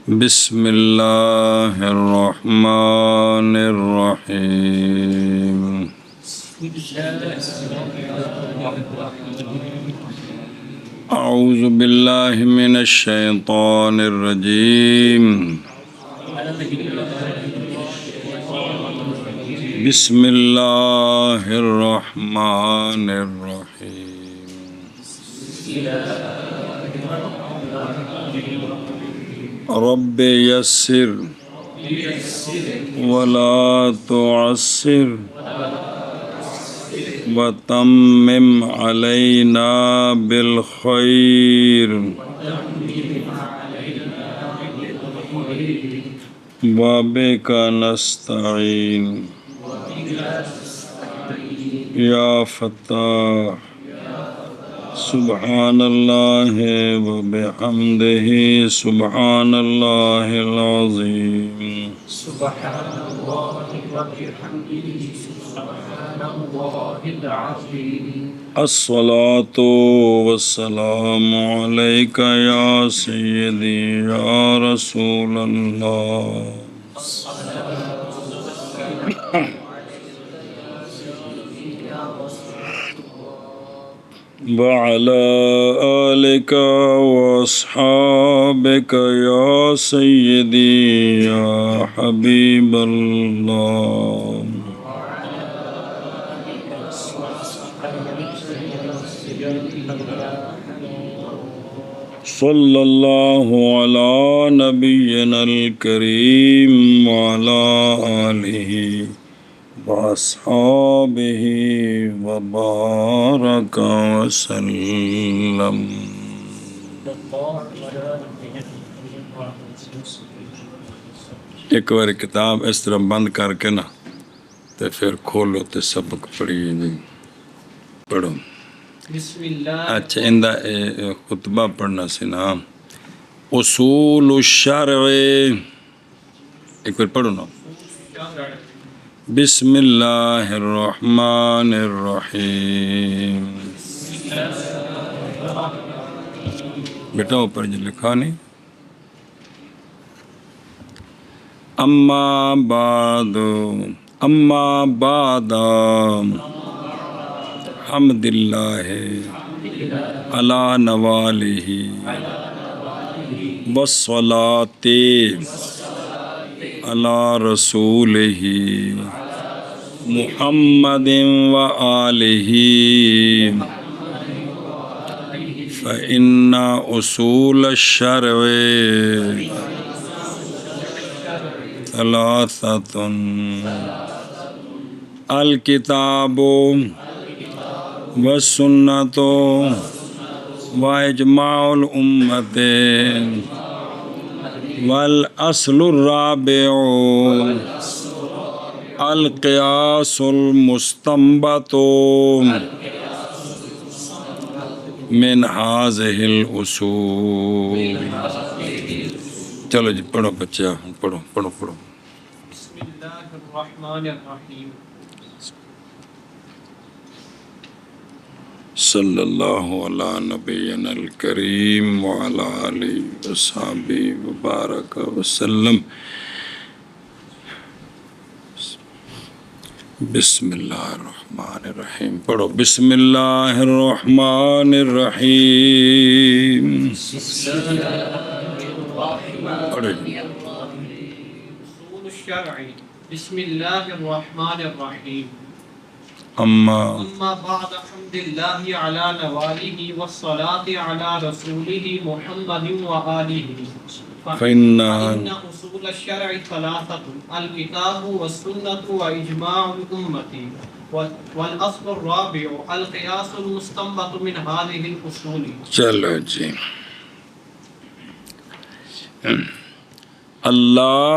بسم اللہ الرحمن الرحیم اعوذ باللہ من الشیطان الرجیم بسم اللہ الرحمن الرحیم رب یسر ولا تعسر وتمم علینا بالخیر وبک نستعین یا فتاح سبحان اللہ وبحمدہ سبحان اللہ العظیم سبحان اللہ وبحمدہ سبحان اللہ العظیم الصلاة والسلام علیک یا سیدی یا رسول اللہ وعلى آلك وأصحابك يا سيدي يا حبيب الله صلى الله على نبينا الكريم وعلى آله وأصحابه وبارك وسلم. ایک بار کتاب اس طرح بند کر کے نا تو پھر کھولو تو سبق پڑھیے جی پڑھو. بسم اللہ. اچھا اندہ خطبہ پڑھنا سی نا. اصول الشرع ایک بار پڑھو نا. بسم اللہ الرحمن الرحیم. بیٹا اوپر جو لکھا نہیں. اما بعد حمد اللہ علی نوالہ والصلاۃ علی رسولہ محمد و آلہ فإن اصول الشرع ثلاثۃ الکتاب والسنۃ واجماع الامۃ والاصل الرابع القیاس المستنبط من هذه الاصول. چلو جی پڑھو بچہ پڑھو پڑھو پڑھو. بسم اللہ الرحمن الرحیم. صلی اللہ علی نبینا الکریم وعلی آلہ وصحبہ وبارک وسلم. بسم اللہ الرحمن الرحیم پڑھو. بسم اللہ الرحمن الرحیم. پڑھو جی. اصول الشرع. بسم اللہ الرحمن الرحیم. اما بعد حمد اللہ علی نوالہ والصلاۃ علی رسولہ محمد وآلہ فإن اصول الشرع ثلاثۃ الکتاب والسنۃ واجماع الامۃ والاصل الرابع القیاس المستنبط من هذه الاصول. چلو جی. اللہ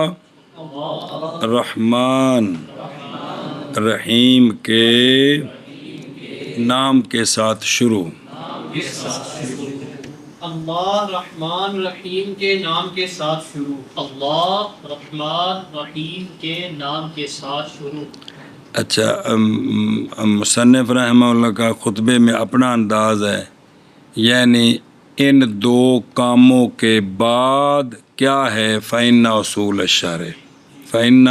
رحمان رحیم کے نام کے ساتھ شروع. اللہ رحمان رحیم کے نام کے ساتھ شروع. اللہ رحمان رحیم کے نام کے ساتھ شروع. اچھا مصنف رحمہ اللہ کا خطبے میں اپنا انداز ہے، یعنی ان دو کاموں کے بعد کیا ہے فإن اصول الشرع، فإن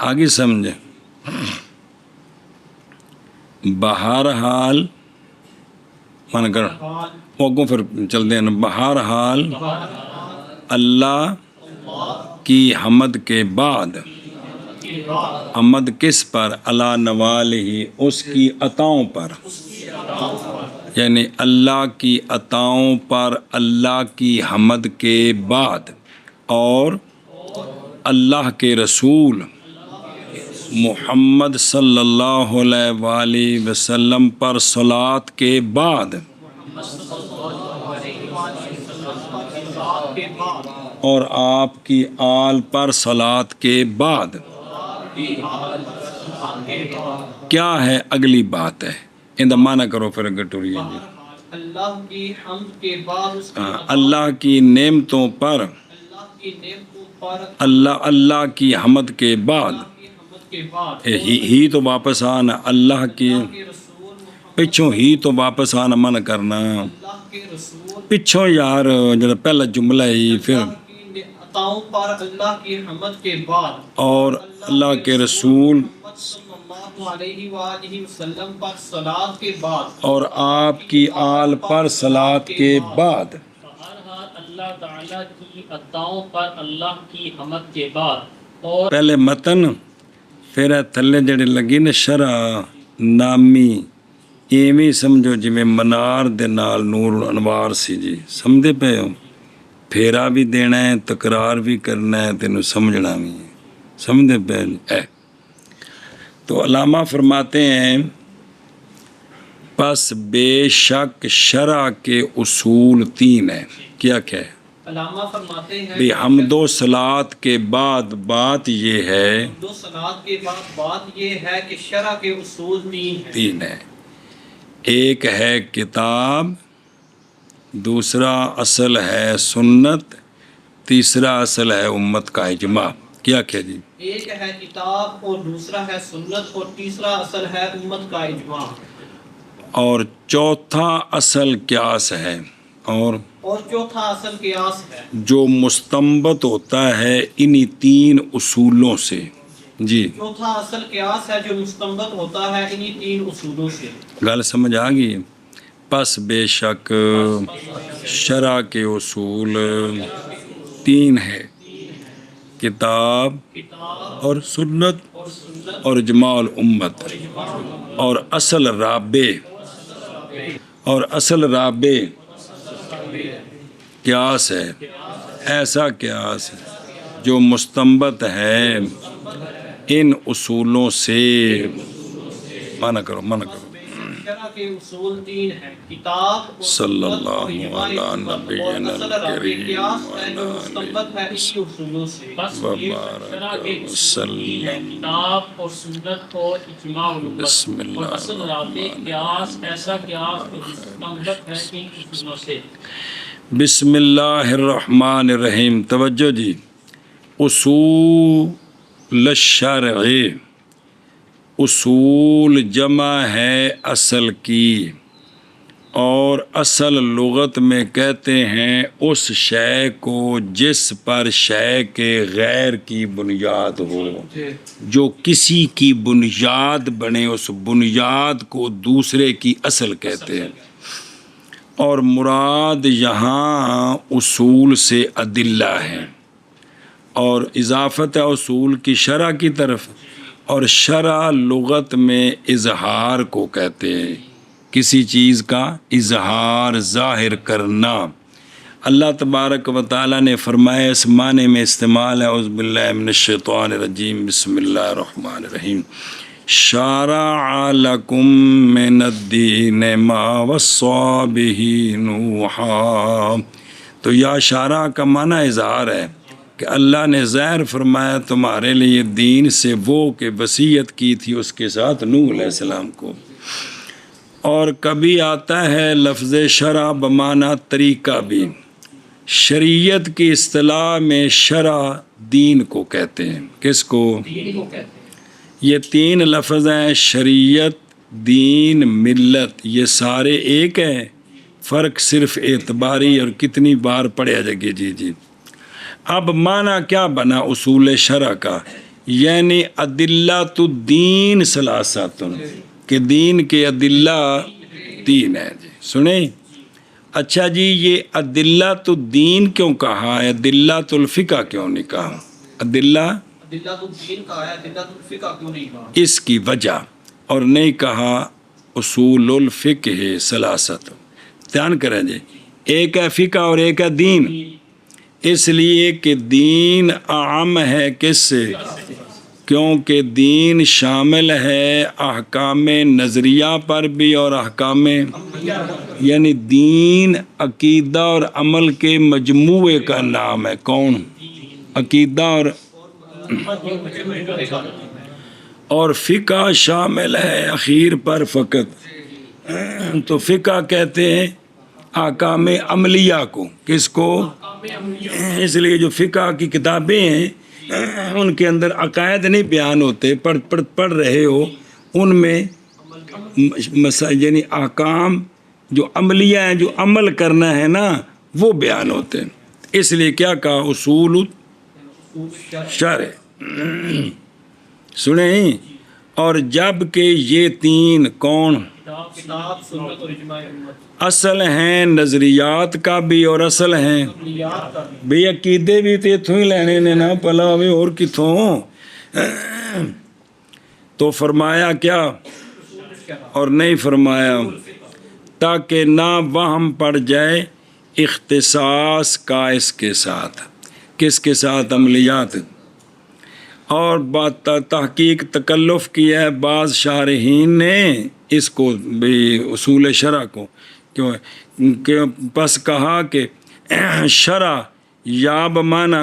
آگے سمجھے، بہرحال من کر وہ پھر چلتے ہیں، بہرحال اللہ کی حمد کے بعد، حمد کس پر؟ علی نوالہ، اس کی عطاؤں پر، یعنی اللہ کی عطاؤں پر اللہ کی حمد کے بعد اور اللہ کے رسول محمد صلی اللہ علیہ وآلہ وسلم پر صلاۃ کے بعد اور آپ کی آل پر صلاۃ کے بعد کیا ہے اگلی بات ہے، ان معنی کرو پھر گٹوری جی، اللہ کی حمد کے بعد اس کی اللہ کی نعمتوں پر، اللہ کی نعمتوں پر اللہ کی حمد کے بعد، کی حمد کے بعد ہی تو واپس آنا، اللہ کی کے رسول محمد پچھوں ہی تو واپس آنا من کرنا، اللہ کے رسول پچھوں یار جڑا پہلا جملہ ہی پھر کی عطاؤں پر اللہ کی حمد کے بعد اور اللہ کے رسول محمد صلی اللہ علیہ وآلہ وسلم پر صلاۃ کے بعد اور آپ کی آل پر صلاۃ کے بعد بہرحال اللہ تعالیٰ کی عطاؤں پر اللہ کی حمد کے بعد اور پہلے متن پھر تھلے جڑے لگی نا شرح نامی ایویں سمجھو جویں منار دے نال نور انوار سی جی، سمجھے پے ہو، پھیرا بھی دینا ہے، تکرار بھی کرنا ہے، تینوں سمجھنا بھی ہے، سمجھے پے اے۔ تو علامہ فرماتے ہیں پس بے شک شرع کے اصول تین ہیں، کیا ہے؟ علامہ فرماتے ہیں بھی حمد و صلاۃ کے بعد بات یہ ہے، دو صلاۃ کے بعد بات یہ ہے کہ شرع کے اصول تین ہیں، ایک ہے کتاب، دوسرا اصل ہے سنت، تیسرا اصل ہے امت کا اجماع، کیا کہ جی؟ ایک ہے کتاب اور دوسرا ہے سنت اور تیسرا اصل ہے امت کا اجماع، اور چوتھا اصل قیاس ہے، اور چوتھا اصل قیاس ہے جو مستنبط ہوتا ہے انہی تین اصولوں سے، جی چوتھا اصل قیاس ہے جو مستنبط ہوتا ہے انہی تین اصولوں سے۔ گل سمجھ آ گئی؟ پس بے شک شرع کے اصول تین ہے، کتاب اور سنت اور اجماع الامت، اور اصل رابع قیاس ہے، ایسا قیاس جو مستنبط ہے ان اصولوں سے، مانا کرو شرع کے اصول تین ہیں، کتاب اور صلی سنت اور اللہ اجماع علی الامت، اور نبینا اصل رابع الکریم قیاس ہے جو مستنبط ہے انہی اصولوں سے۔ بس یہ شرع کے اصول تین ہیں، کتاب اور سنت اور اجماع الامت، بسم اللہ اور اصل رابع قیاس ایسا قیاس جو مستنبط ہے ان اصولوں سے۔ بسم اللہ الرحمن الرحیم، توجہ جی، اصول الشرع، اصول جمع ہے اصل کی، اور اصل لغت میں کہتے ہیں اس شے کو جس پر شے کے غیر کی بنیاد ہو، جو کسی کی بنیاد بنے اس بنیاد کو دوسرے کی اصل کہتے ہیں، اور مراد یہاں اصول سے ادلہ ہیں، اور اضافت ہے اصول کی شرع کی طرف، اور شرع لغت میں اظہار کو کہتے ہیں، کسی چیز کا اظہار، ظاہر کرنا۔ اللہ تبارک و تعالیٰ نے فرمایا، اس معنی میں استعمال ہے، اعوذ باللہ من الشیطان الرجیم، بسم اللہ الرحمن الرحیم، شرع لکم من الدین ما وصی بہ نوحا، تو یا شرع کا معنی اظہار ہے کہ اللہ نے ظاہر فرمایا تمہارے لیے دین سے وہ کہ وصیت کی تھی اس کے ساتھ نوح علیہ السلام کو۔ اور کبھی آتا ہے لفظ شرع بمعنی طریقہ بھی، شریعت کی اصطلاح میں شرع دین کو کہتے ہیں، کس کو؟ دین کو کہتے ہیں۔ یہ تین لفظ ہیں، شریعت، دین، ملت، یہ سارے ایک ہیں؟ فرق صرف اعتباری اور کتنی بار پڑھا جائے جی جی. اب معنی کیا بنا اصول شرع کا؟ یعنی ادلۃ الدین ثلاثۃ، کہ دین کے ادلہ تین ہیں جی. سنیں اچھا جی، یہ ادلۃ الدین کیوں کہا ہے، ادلۃ الفقہ کیوں نہیں کہا؟ ادلۃ الدین کہا ہے، ادلۃ الفقہ کیوں نہیں کہا؟ اس کی وجہ، اور نہیں کہا اصول الفقہ ثلاثۃ. دھیان کریں جی، ایک ہے فقہ اور ایک ہے دین، اس لیے کہ دین اعم ہے کس سے؟ کیونکہ دین شامل ہے احکام نظریہ پر بھی اور احکام، یعنی دین عقیدہ اور عمل کے مجموعے کا نام ہے. کون؟ عقیدہ اور فقہ شامل ہے اخیر پر فقط. تو فقہ کہتے ہیں احکام عملیہ کو. کس کو؟ اس لیے جو فقہ کی کتابیں ہیں ان کے اندر عقائد نہیں بیان ہوتے، پڑھ رہے ہو ان میں یعنی احکام جو عملیہ ہیں، جو عمل کرنا ہے نا، وہ بیان ہوتے ہیں. اس لیے کیا کہا؟ اصول شرع. سنیں، اور جب کہ یہ تین کون کتاب، سنت اور اجماع امت اصل ہیں نظریات کا بھی اور اصل ہیں بے عقیدے بھی تے اتوں ہی لینے نے نا پلا ہوئے اور کتوں. تو فرمایا کیا اور نہیں فرمایا؟ تاکہ نہ وہم پڑ جائے اختصاص کا اس کے ساتھ. کس کے ساتھ؟ عملیات. اور بات تحقیق تکلف کیا ہے بعض شارحین نے اس کو بھی اصول شرع کو، کہ پس کہا کہ شرع یا بمانا،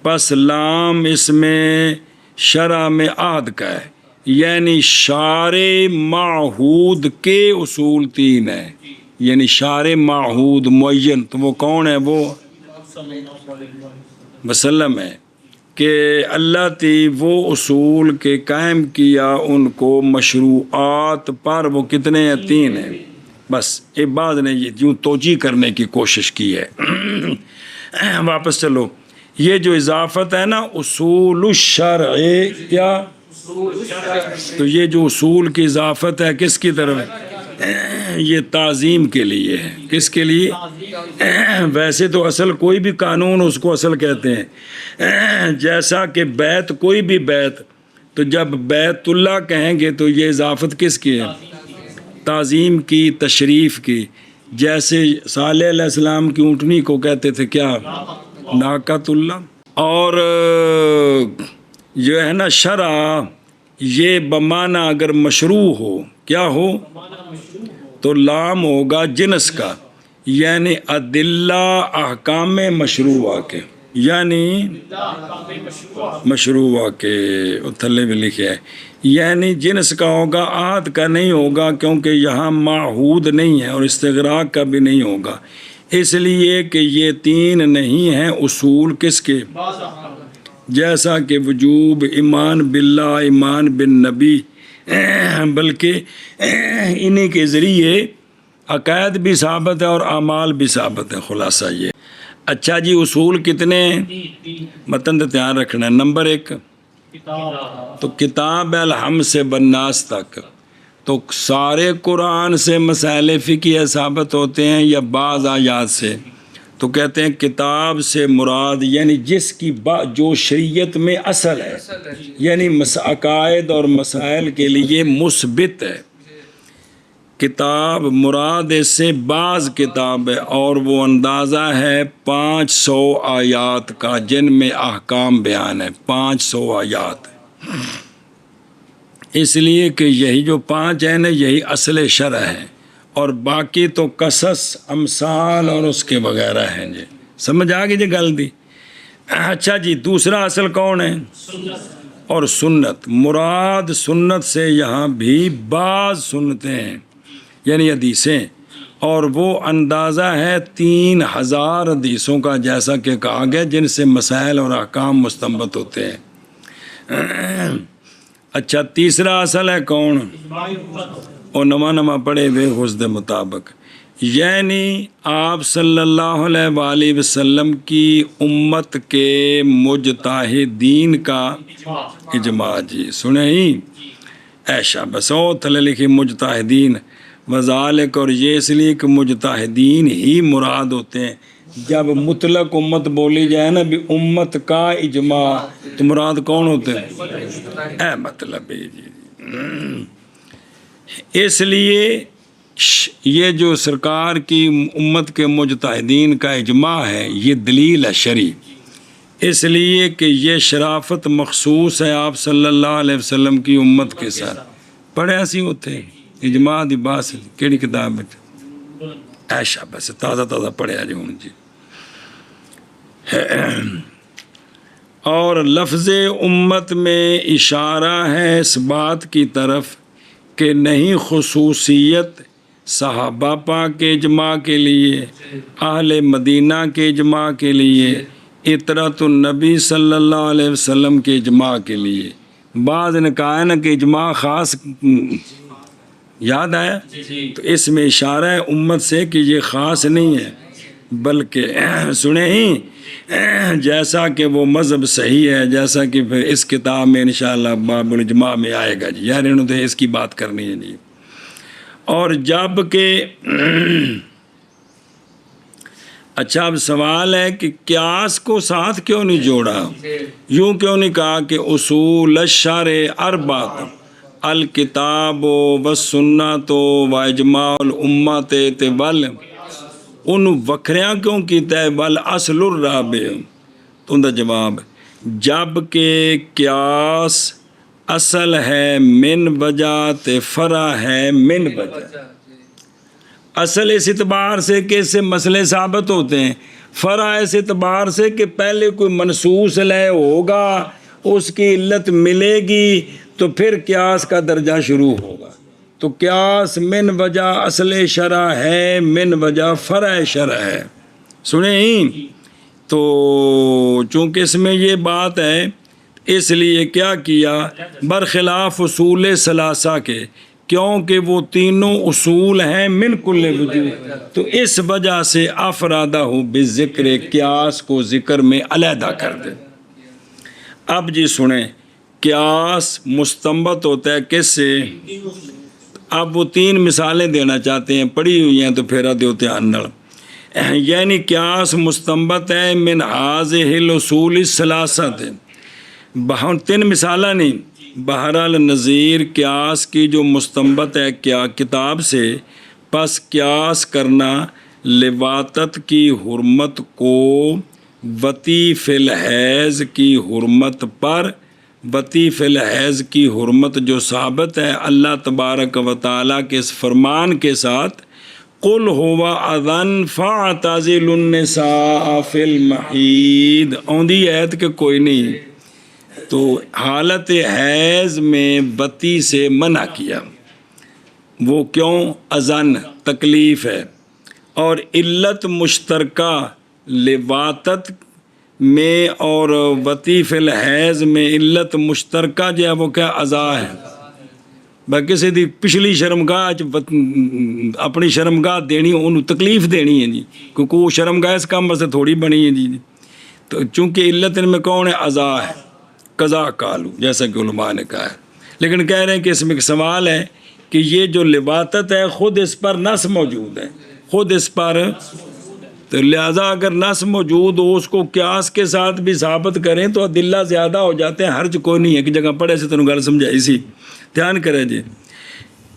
پس لام اس میں شرع میں عہد کا ہے، یعنی شارع معہود کے اصول تین ہیں. یعنی شارع معہود معین، تو وہ کون ہے؟ وہ وسلم ہے، کہ اللہ تی وہ اصول کے قائم کیا ان کو مشروعات پر. وہ کتنے ہیں؟ تین ہیں. بس ایک بعض نے یہ یوں توجیہ کرنے کی کوشش کی ہے. واپس چلو، یہ جو اضافت ہے نا اصول الشرع، کیا؟ تو یہ جو اصول کی اضافت ہے کس کی طرف؟ یہ تعظیم کے لیے ہے. کس کے لیے؟ ویسے تو اصل کوئی بھی قانون اس کو اصل کہتے ہیں. جیسا کہ بیت، کوئی بھی بیت، تو جب بیت اللہ کہیں گے تو یہ اضافت کس کی ہے؟ تعظیم کی، تشریف کی. جیسے صالح علیہ السلام کی اونٹنی کو کہتے تھے کیا؟ ناقۃ اللہ. اور جو ہے نا شرع، یہ بمانہ اگر مشروع ہو، کیا ہو؟ تو لام ہوگا جنس کا، یعنی ادلہ احکام مشروعہ کے، یعنی مشروعہ کے تھلے میں لکھے ہے، یعنی جنس کا ہوگا، عہد کا نہیں ہوگا، کیونکہ یہاں معہود نہیں ہے اور استغراق کا بھی نہیں ہوگا. اس لیے کہ یہ تین نہیں ہیں اصول کس کے؟ جیسا کہ وجوب، ایمان باللہ، ایمان بالنبی، بلکہ انہی کے ذریعے عقائد بھی ثابت ہے اور اعمال بھی ثابت ہے. خلاصہ یہ. اچھا جی، اصول کتنے ہیں؟ متن دھیان رکھنا ہے. نمبر 1 تو کتاب الحمد سے بالناس تک، تو سارے قرآن سے مسائل فقہیہ ثابت ہوتے ہیں یا بعض آیات سے؟ تو کہتے ہیں کتاب سے مراد یعنی جس کی جو شریعت میں اصل ہے، یعنی عقائد اور مسائل کے لیے مثبت ہے. کتاب مراد اس سے بعض کتاب ہے، اور وہ اندازہ ہے 500 آیات کا، جن میں احکام بیان ہے. 500 آیات. اس لیے کہ یہی جو 5 ہیں نا، یہی اصل شرع ہے، اور باقی تو قصص، امثال اور اس کے وغیرہ ہیں جی. سمجھ آ گئی جی گل دی. اچھا جی، دوسرا اصل کون ہے؟ اور سنت. مراد سنت سے یہاں بھی بعض سنتیں ہیں، یعنی حدیثیں، اور وہ اندازہ ہے 3000 حدیثوں کا، جیسا کہ کہا گیا، جن سے مسائل اور احکام مستنبط ہوتے ہیں. اچھا، تیسرا اصل ہے کون؟ اور نواں پڑھے ہوئے حسد مطابق. یعنی آپ صلی اللہ علیہ وآلہ وسلم کی امت کے مجتہدین کا اجماع جی سنیں ہی ایشا بس او تھلے لکھی مجتہدین وذالک، اور یہ اس لیے کہ مجتہدین ہی مراد ہوتے ہیں. جب مطلق امت بولی جائے نا بھی امت کا اجماع تو مراد کون ہوتے ہیں؟ اے مطلب ہے جی. اس لیے یہ جو سرکار کی امت کے مجتہدین کا اجماع ہے یہ دلیل ہے شرعی، اس لیے کہ یہ شرافت مخصوص ہے آپ صلی اللہ علیہ وسلم کی امت کے ساتھ. پڑھے ایسی ہوتے ہیں اجماع دی باس کیڑی کتاب ہے ایشا بس تازہ تازہ پڑھے جی ہوں جی. اور لفظ امت میں اشارہ ہے اس بات کی طرف کہ نہیں خصوصیت صحابہ پاک کے اجماع کے لیے، اہل مدینہ کے اجماع کے لیے، اطرت النبی صلی اللہ علیہ وسلم کے اجماع کے لیے. بعض نے کہا ہے نا کہ اجماع خاص یاد آیا، تو اس میں اشارہ ہے امت سے کہ یہ خاص نہیں ہے بلکہ سنیں ہی جیسا کہ وہ مذہب صحیح ہے، جیسا کہ پھر اس کتاب میں انشاءاللہ باب الاجماع میں آئے گا جی. یار انہوں نے اس کی بات کرنی ہے جی. اور جب کہ اچھا اب سوال ہے کہ قیاس کو ساتھ کیوں نہیں جوڑا، یوں کیوں نہیں کہا کہ اصول الشرع اربعۃ الکتاب والسنۃ واجماع الامت ول ان وکھریاں کیوں کیتا ہے والاصل الرابع؟ تو ان کا جواب جب کہ قیاس اصل ہے من وجہ تے فرع ہے من وجہ. اصل اس اعتبار سے کہ اس سے مسئلے ثابت ہوتے ہیں، فرع اس اعتبار سے کہ پہلے کوئی منصوص لے ہوگا اس کی علت ملے گی تو پھر قیاس کا درجہ شروع ہوگا. تو قیاس من وجہ اصل شرع ہے، من وجہ فرع شرع ہے. سنیں ہی تو چونکہ اس میں یہ بات ہے اس لیے کیا کیا برخلاف اصول ثلاثہ کے، کیونکہ وہ تینوں اصول ہیں من کل وجوہ، تو اس وجہ سے افرادہ بذکر قیاس کو ذکر میں علیحدہ کر دے. اب جی سنیں قیاس مستنبط ہوتا ہے کس سے؟ اب وہ تین مثالیں دینا چاہتے ہیں، پڑھی ہوئی ہیں تو پھیرا دیو دھیان نال. یعنی قیاس مستنبط ہے من ہذہ الاصول الثلاثہ، تین مثالیں نہیں، بہرحال نظیر قیاس کی جو مستنبط ہے کیا کتاب سے، پس قیاس کرنا لواطت کی حرمت کو وطی فی الحیض کی حرمت پر، وطی فی الحیض کی حرمت جو ثابت ہے اللہ تبارک و تعالیٰ کے اس فرمان کے ساتھ قل هو اذن فاعتزلوا النساء فی المحیض، اوندی ایت کہ کوئی نہیں، تو حالت حیض میں وطی سے منع کیا. وہ کیوں؟ اذن تکلیف ہے، اور علت مشترکہ لواطت میں اور وطی فی الحیض میں علت مشترکہ جو ہے وہ کیا اذا ہے. کسی دی پچھلی شرمگاہ اپنی شرمگاہ دینی انہوں تکلیف دینی ہے جی، کیونکہ وہ شرمگاہ اس کام سے تھوڑی بنی ہے جی. تو چونکہ علت ان میں کون ہے؟ اذا ہے، قضا کالو جیسا کہ علماء نے کہا ہے. لیکن کہہ رہے ہیں کہ اس میں ایک سوال ہے کہ یہ جو لواطت ہے خود اس پر نص موجود ہے، خود اس پر، تو لہٰذا اگر نص موجود ہو اس کو قیاس کے ساتھ بھی ثابت کریں تو ادلہ زیادہ ہو جاتے ہیں. حرج کوئی نہیں ہے کہ جگہ پڑھے سے تنوں گل سمجھائی سی. دھیان کریں جی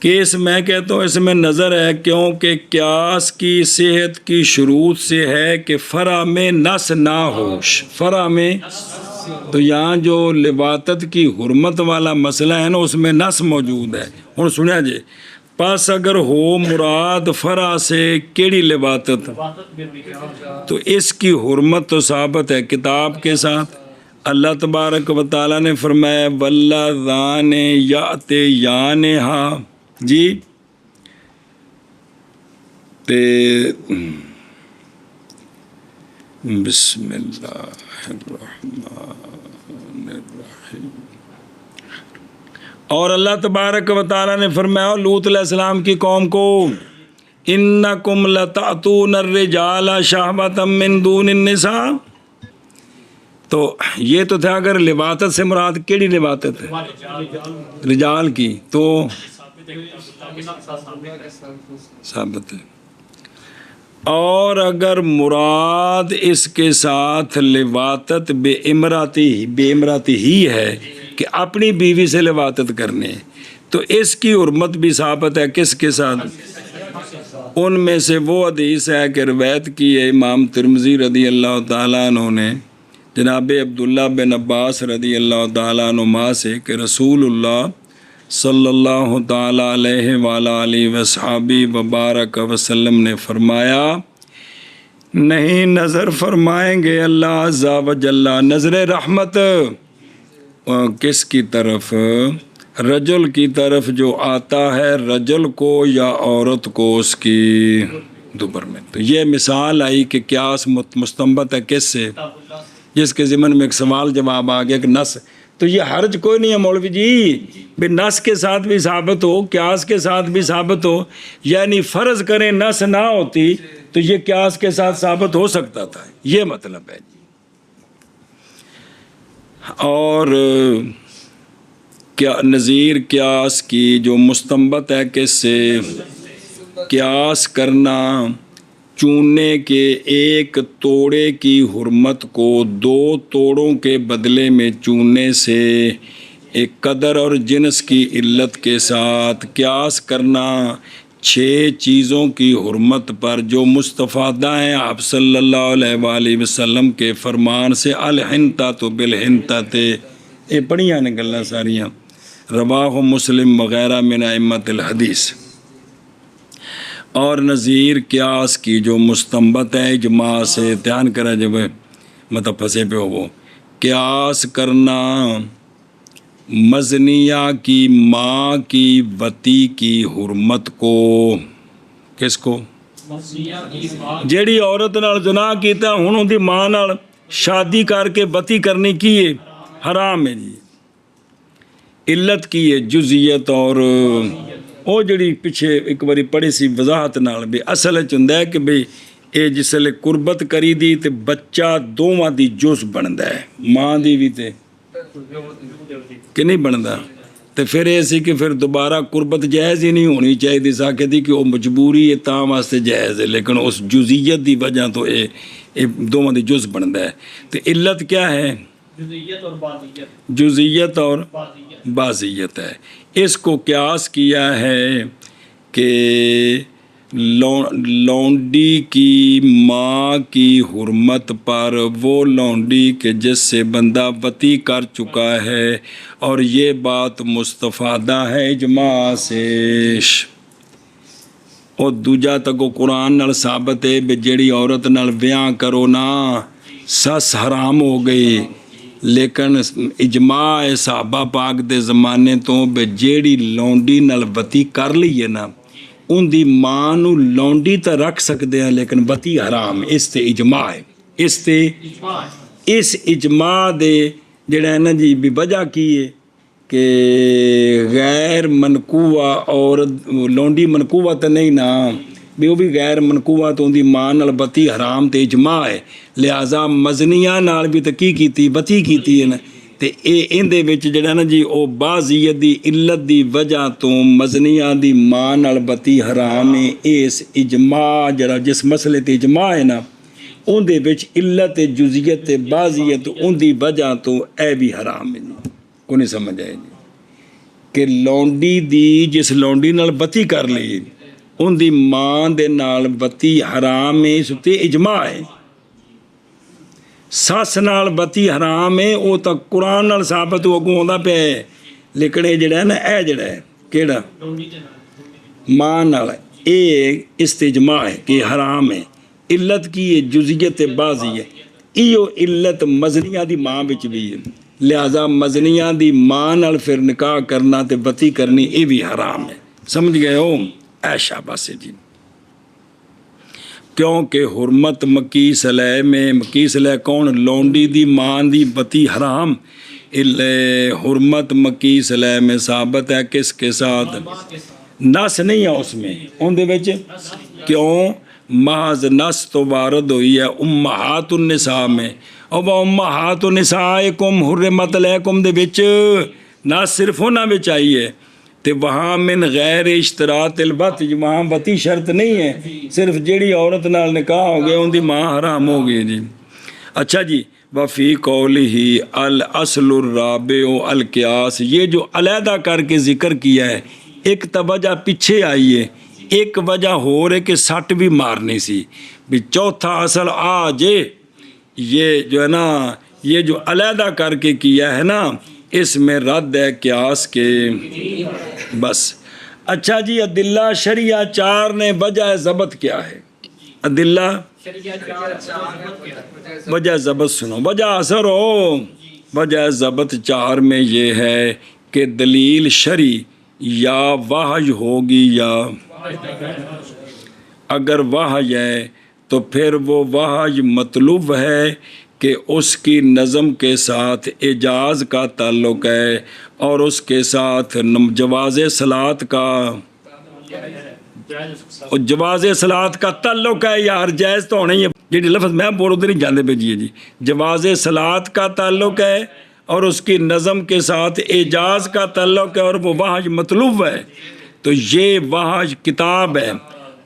کہ اس میں کہتا ہوں اس میں نظر ہے کیونکہ قیاس کی صحت کی شروط سے ہے کہ فرع میں نص نہ ہو، فرع میں، تو یہاں جو لواطت کی حرمت والا مسئلہ ہے نا اس میں نص موجود ہے. ہوں سنیا جی پس اگر ہو مراد فرع سے کیڑی لواطت، تو اس کی حرمت تو ثابت ہے کتاب کے ساتھ. اللہ تبارک و تعالیٰ نے فرمایا واللذان یأتینہا جی، تے بسم اللہ الرحمن الرحیم. اور اللہ تبارک و تعالیٰ نے فرمایا لوط علیہ السلام کی قوم کو انکم لتأتون الرجال شہوۃ من دون النساء. تو یہ تو تھا اگر لواطت سے مراد کیڑی لواطت ہے؟ رجال کی. تو ثابت ہے. اور اگر مراد اس کے ساتھ لواطت بے امراتی ہی ہے کہ اپنی بیوی سے لواطت کرنے، تو اس کی حرمت بھی ثابت ہے کس کے ساتھ؟ ان میں سے وہ حدیث ہے کہ روایت کی ہے امام ترمذی رضی اللہ تعالیٰ عنہ نے جناب عبداللہ بن عباس رضی اللہ تعالیٰ عنہما سے کہ رسول اللہ صلی اللہ تعالیٰ علیہ وآلہ وصحبہ وبارک وسلم نے فرمایا، نہیں نظر فرمائیں گے اللہ عز و جل نظر رحمت کس کی طرف؟ رجل کی طرف جو آتا ہے رجل کو یا عورت کو اس کی دوبر میں. تو یہ مثال آئی کہ قیاس مستنبط ہے کس سے؟ جس کے ضمن میں ایک سوال جواب آ گیا کہ نس. تو یہ حرج کوئی نہیں ہے مولوی جی بھی نس کے ساتھ بھی ثابت ہو، قیاس کے ساتھ بھی ثابت ہو. یعنی فرض کریں نس نہ ہوتی تو یہ قیاس کے ساتھ ثابت ہو سکتا تھا، یہ مطلب ہے جی. اور کیا نظیر قیاس کی جو مستنبط ہے کس سے؟ قیاس کرنا چوننے کے ایک توڑے کی حرمت کو دو توڑوں کے بدلے میں چوننے سے ایک قدر اور جنس کی علت کے ساتھ قیاس کرنا 6 چیزوں کی حرمت پر جو مستفادہ ہیں آپ صلی اللہ علیہ وآلہ وسلم کے فرمان سے الحنطۃ بالحنطۃ. یہ پڑھیاں نے گلاں ساریاں، رواہ مسلم وغیرہ من ائمۃ الحدیث. اور نظیر قیاس کی جو مستنبط ہے اجماع سے دھیان کرا جب مطلب پھنسے پہ ہو وہ قیاس کرنا مزنیہ کی ماں کی وتی کی حرمت کو. کس کو؟ جیڑی عورت نال جناح کیتا ہن اون دی ماں نال شادی کر کے وتی کرنی کی ہے حرام ہے جی. علت کی ہے جزئیت اور وہ جڑی پیچھے ایک باری پڑھی سی وضاحت نال بھی اصل وچ ہوندا ہے کہ بھئی اے جسلے قربت کری دی تے بچہ دوواں دی جز بندا ہے، ماں دی بھی تے کہ نہیں بندا. تے پھر یہ سی کہ پھر دوبارہ قربت جائز ہی نہیں ہونی چاہیے ساکے دی کہ وہ مجبوری ہے تاں واسطے جائز ہے، لیکن اس جزئیت دی وجہ تو اے دوواں دی جز بندا ہے. تے علت کیا ہے؟ جزئیت اور بعضیت ہے. اس کو قیاس کیا ہے کہ لونڈی کی ماں کی حرمت پر وہ لونڈی کہ جس سے بندہ وتی کر چکا ہے، اور یہ بات مستفادہ ہے اجماع سے. اور دوجا تکو قرآن نال ثابت ہے بھی جیڑی عورت نال بیاہ کرو نا سس حرام ہو گئی، لیکن اجماع صحابہ پاک دے زمانے تو بے جیڑی لونڈی نال وتی کر لئیے نا ان دی ماں نو لونڈی تا رکھ سکتے ہیں لیکن وتی حرام. اس تے اجماع ہے. اس اجماع دے جڑا ہے نا جی بھی وجہ کی ہے کہ غیر منقوہ اور لونڈی منقوہ تا نہیں نا بھی وہ بھی غیر منقوہ تو ان دی ماں نال وتی حرام تے اجماع ہے. لہٰذا مزنیہ نال بھی تے کی کیتی وتی کیتی ہے نا تے اے ان دے وچ جڑا نا جی او بعضیت دی علت دی وجہ تو مزنیہ دی ماں نال وتی حرام ہے. اس اجماع جڑا جس مسئلے تے اجماع ہے نا ان دے وچ علت جزئیت تے بعضیت ان دی وجہ تو اے بھی حرام ہے جی. کو نہیں سمجھ آئے جی کہ لونڈی دی جس لونڈی نال وتی کر لی ان دی ماں دے نال وتی حرام ہے، اس تے اجماع ہے. سس نال وتی حرام ہے وہ تو قرآن نال ثابت ہو اگوں آندا پیا ہے، لیکن یہ جڑا ہے نا اے جڑا ہے کیڑا ماں نال اے اس تے اجماع ہے کہ حرام ہے. علت کی ہے جزئیت بعضی ہے. ایو علت مزنیہ دی ماں وچ بھی ہے، لہذا مزنیہ دی ماں نال پھر نکاح کرنا تے وتی کرنی یہ بھی حرام ہے. سمجھ گئے ہو؟ ایشا بس جی. کیونکہ حرمت مقیس علیہ میں مقیس علیہ کون؟ لونڈی دی ماں دی وتی حرام. حرمت مقیس علیہ میں ثابت ہے کس کے ساتھ؟ نس نہیں ہے اس میں ان دے وچ کیوں؟ محض نس تو وارد ہوئی ہے امہات النساء میں، اور وہ امہات نسائکم حرمت علیکم دے وچ نہ صرف ہونا وچ آئی ہے تے وہاں من غیر اشتراط البت، وہاں بتی شرط نہیں ہے، صرف جیڑی عورت نال نکاح ہو گیا ان دی ماں حرام ہو گئی جی۔ اچھا جی، وفی قولہ الاصل الرابع القیاس، یہ جو علیحدہ کر کے ذکر کیا ہے ایک توجہ پیچھے آئی ہے، ایک وجہ ہو رہے کہ سٹ بھی مارنی سی بھی چوتھا اصل آ جے، یہ جو ہے نا یہ جو علیحدہ کر کے کیا ہے نا اس میں رد ہے قیاس کے بس۔ اچھا جی، ادلہ شریعہ چار نے وجہ ضبط کیا ہے؟ ادلہ وجہ ضبط سنو، وجہ اثر ہو، وجہ ضبط چار میں یہ ہے کہ دلیل شرعی یا وحی ہوگی، یا اگر وحی ہے تو پھر وہ وحی مطلوب ہے کہ اس کی نظم کے ساتھ اعجاز کا تعلق ہے اور اس کے ساتھ جواز صلاۃ کا تعلق ہے، یا ہر جائز تو ہونا ہی ہے، جی لفظ میں بول ادھر ہی جانے پہ جی جواز صلاۃ کا تعلق ہے اور اس کی نظم کے ساتھ اعجاز کا تعلق ہے اور وہ وحی مطلوب ہے، تو یہ وحی کتاب ہے،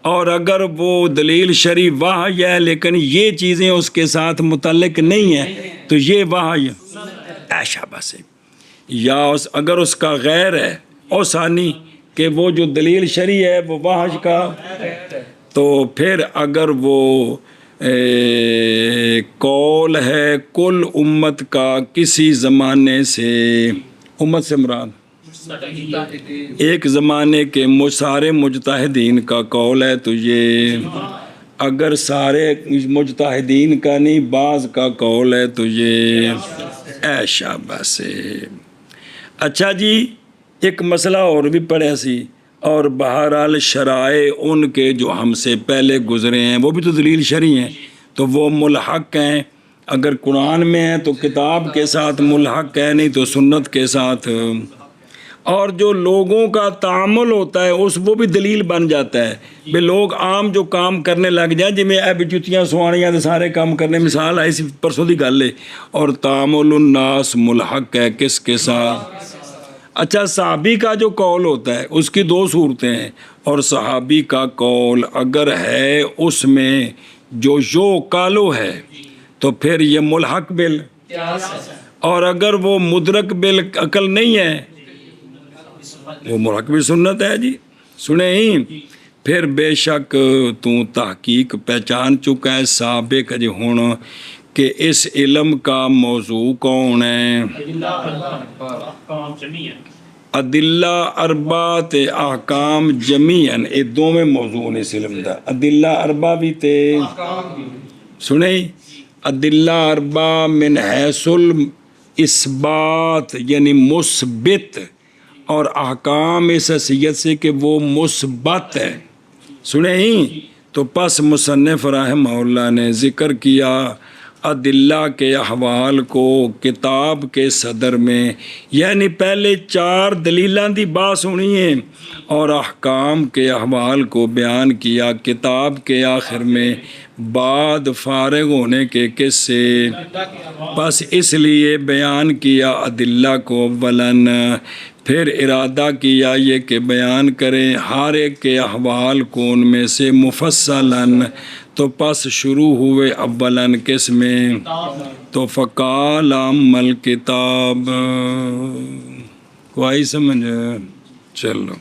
اور اگر وہ دلیل شرعی وحی ہے لیکن یہ چیزیں اس کے ساتھ متعلق نہیں ہیں تو یہ وحی ایشا بس ہے، یا اگر اس کا غیر ہے اور ثانی کہ وہ جو دلیل شرعی ہے وہ وحی کا، تو پھر اگر وہ قول ہے کل امت کا کسی زمانے سے، امت سے مراد ایک زمانے کے سارے مجتہدین کا قول ہے، تو یہ اگر سارے مجتہدین کا نہیں بعض کا قول ہے تو یہ ایشا بس ہے۔ اچھا جی، ایک مسئلہ اور بھی پڑھا سی، اور بہرحال شرائع ان کے جو ہم سے پہلے گزرے ہیں وہ بھی تو دلیل شرعی ہیں، تو وہ ملحق ہیں، اگر قرآن میں ہے تو کتاب کے ساتھ ملحق ہے، نہیں تو سنت کے ساتھ، اور جو لوگوں کا تعامل ہوتا ہے اس وہ بھی دلیل بن جاتا ہے، بھی لوگ عام جو کام کرنے لگ جائیں جی میں اب جتیاں سوانیاں دے سارے کام کرنے، مثال آئی سی پرسوں دی گل ہے، اور تعامل الناس ملحق ہے کس کے ساتھ؟ اچھا، صحابی کا جو قول ہوتا ہے اس کی دو صورتیں ہیں، اور صحابی کا قول اگر ہے اس میں جو کالو ہے تو پھر یہ ملحق بل، اور اگر وہ مدرک بل عقل نہیں ہے وہ ملحق بل سنت ہے جی۔ سنیں ہی پھر بے شک تو تحقیق پہچان چکا ہے سابق جی ہوں کہ اس علم کا موضوع کون ہے؟ ادلہ اربع تے احکام جمیعاً، یہ دو میں موضوع نے اس علم دا، ادلہ اربع بھی تے سنیں، ادلہ اربع من حیث الاثبات یعنی مثبت، اور احکام اس حیثیت سے کہ وہ مثبت ہے، سنیں ہی تو پس مصنف رحمہ اللہ نے ذکر کیا ادلہ کے احوال کو کتاب کے صدر میں، یعنی پہلے چار دلیلاں دی بات سنی ہے اور احکام کے احوال کو بیان کیا کتاب کے آخر میں بعد فارغ ہونے کے قصے، بس اس لیے بیان کیا ادلہ کو اولن، پھر ارادہ کیا یہ کہ بیان کریں ہر ایک کے احوال کو ان میں سے مفصلاً، تو پس شروع ہوئے اولاً کس میں؟ تو فقال اما الکتاب، کوئی سمجھ؟ چلو